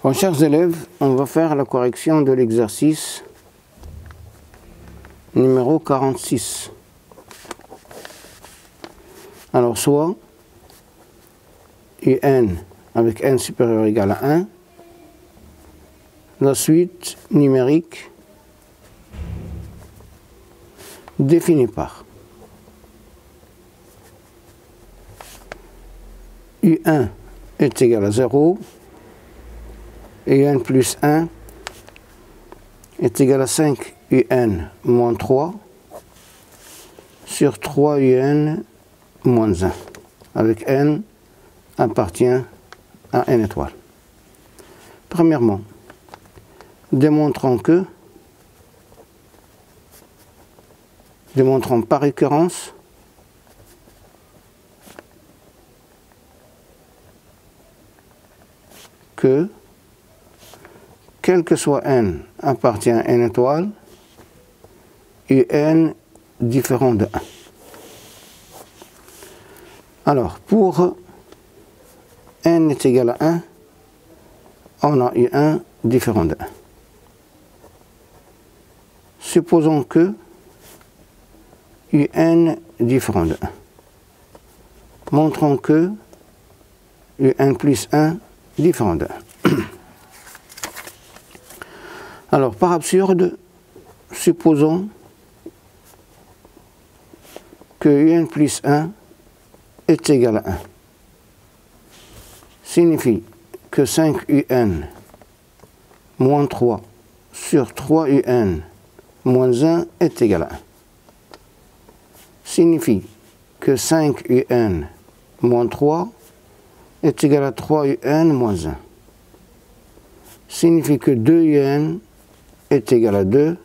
Bon, chers élèves, on va faire la correction de l'exercice numéro 46. Alors, soit UN avec n supérieur ou égal à 1, la suite numérique définie par U1 est égal à 0, et UN plus 1 est égal à 5 UN moins 3 sur 3 UN moins 1, avec n appartient à n étoile. Premièrement, démontrons par récurrence que, quel que soit n appartient à n étoile, UN différent de 1. Alors, pour n est égal à 1, on a U1 différent de 1. Supposons que UN différent de 1. Montrons que UN plus 1 différent de 1. Alors, par absurde, supposons que UN plus 1 est égal à 1. Signifie que 5 UN moins 3 sur 3 UN moins 1 est égal à 1. Signifie que 5 UN moins 3 est égal à 3 UN moins 1. Signifie que 2 UN est égal à 2.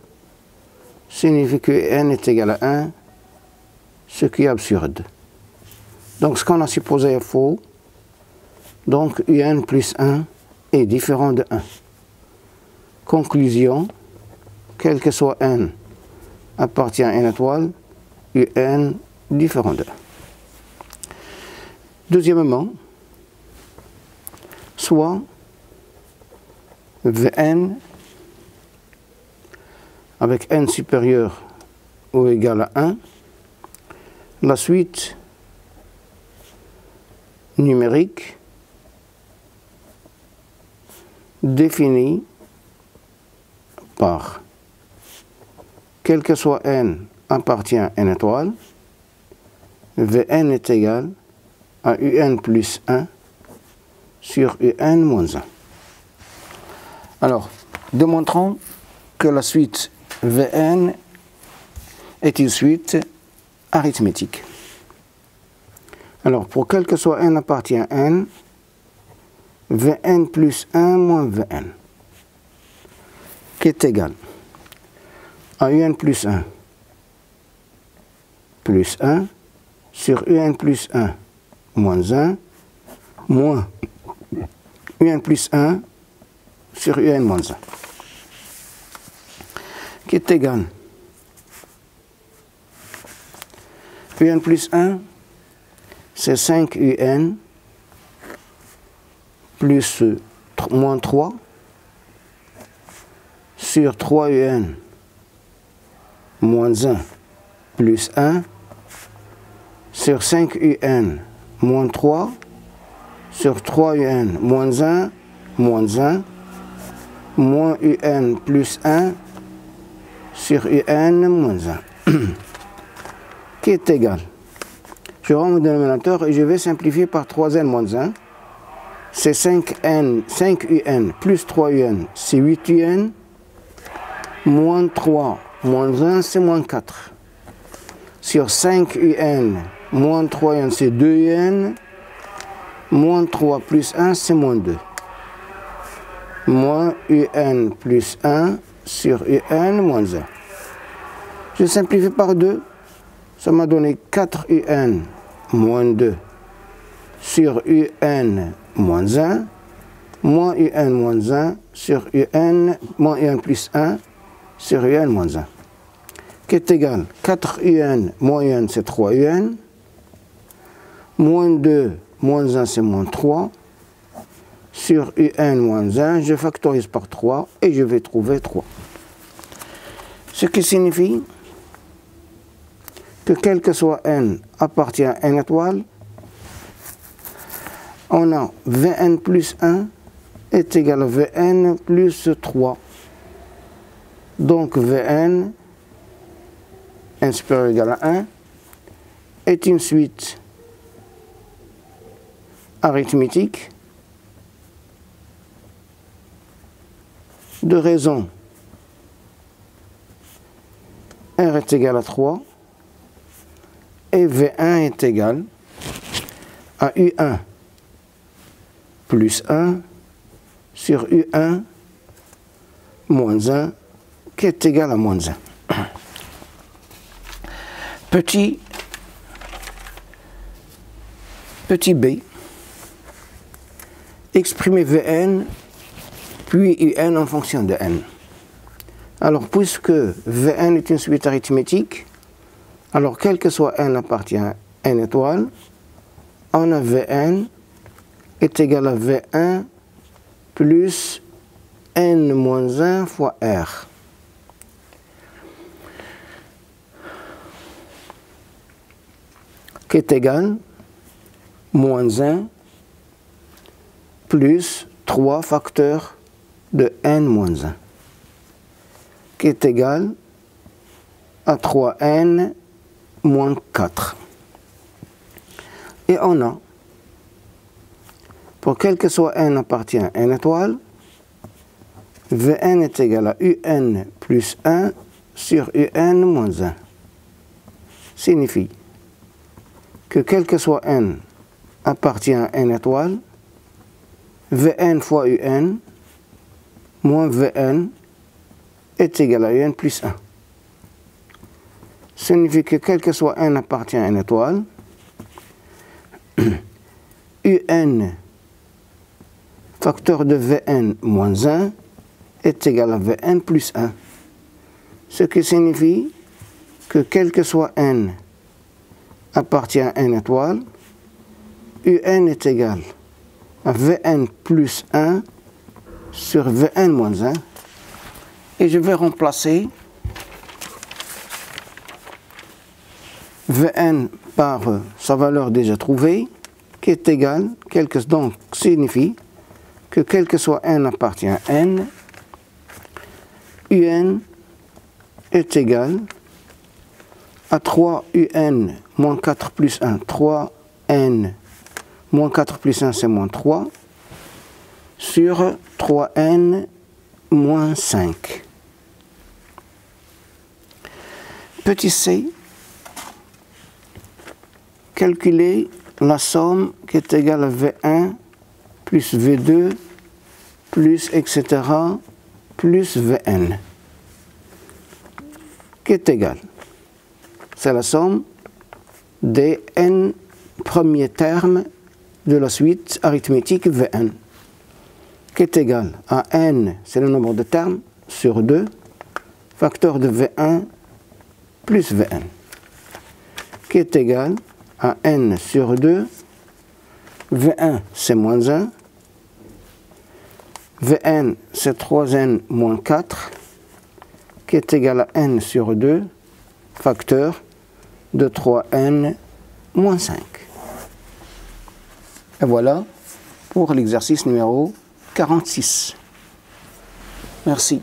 Signifie que n est égal à 1, ce qui est absurde. Donc ce qu'on a supposé est faux. Donc UN plus 1 est différent de 1. Conclusion, quel que soit n appartient à n étoile, UN différent de 1. Deuxièmement, soit Vn avec n supérieur ou égal à 1, la suite numérique définie par, quel que soit n appartient à n étoile, Vn est égal à Un plus 1 sur Un moins 1. Alors, démontrons que la suite Vn est une suite arithmétique. Alors, pour quel que soit n appartient à n, Vn plus 1 moins Vn, qui est égal à Un plus 1 sur Un plus 1 moins 1 moins Un plus 1 sur Un moins 1, qui est égal Un plus 1, c'est 5 UN plus moins 3 sur 3 UN moins 1 plus 1 sur 5 UN moins 3 sur 3 UN moins 1 moins UN plus 1 sur UN moins 1, qui est égal. Je rends mon dénominateur et je vais simplifier par 3n moins 1. C'est 5 UN plus 3 UN, c'est 8 UN. Moins 3 moins 1, c'est moins 4. Sur 5 UN moins 3 UN, c'est 2 UN. Moins 3 plus 1, c'est moins 2. Moins UN plus 1 sur UN moins 1. Je simplifie par 2. Ça m'a donné 4 UN moins 2 sur UN moins 1, moins UN moins 1 sur UN, moins UN plus 1 sur UN moins 1, qui est égal 4 UN moins UN, c'est 3 UN, moins 2 moins 1, c'est moins 3, sur un moins 1, je factorise par 3 et je vais trouver 3. Ce qui signifie que quel que soit n appartient à n étoile, on a Vn plus 1 est égal à Vn plus 3. Donc Vn, n supérieur ou égal à 1, est une suite arithmétique de raison R est égal à 3 et V1 est égal à U1 plus 1 sur U1 moins 1 qui est égal à moins 1. Petit b, exprimer Vn puis Un en fonction de n. Alors, puisque Vn est une suite arithmétique, alors quel que soit n appartient à n étoile, on a Vn est égal à V1 plus n moins 1 fois R. Qui est égal moins 1 plus 3 facteurs de n moins 1, qui est égal à 3n moins 4. Et on a, pour quel que soit n appartient à n étoile, Vn est égal à Un plus 1 sur Un moins 1. Signifie que quel que soit n appartient à n étoile, Vn fois Un moins Vn est égal à Un plus 1. Signifie que quel que soit n appartient à n étoile, Un facteur de Vn moins 1 est égal à Vn plus 1. Ce qui signifie que quel que soit n appartient à n étoile, Un est égal à Vn plus 1 sur Vn moins 1. Et je vais remplacer Vn par sa valeur déjà trouvée, qui est égale, donc signifie que quel que soit n appartient à n, Un est égal à 3Un moins 4 plus 1. 3n moins 4 plus 1, c'est moins 3, sur 3n moins 5. Petit c, calculer la somme qui est égale à V1 plus V2 plus etc. plus Vn, qui est égale, c'est la somme des n premiers termes de la suite arithmétique Vn, qui est égal à n, c'est le nombre de termes, sur 2, facteur de V1 plus Vn, qui est égal à n sur 2, V1 c'est moins 1, Vn c'est 3n moins 4, qui est égal à n sur 2, facteur de 3n moins 5. Et voilà pour l'exercice numéro 46. Merci.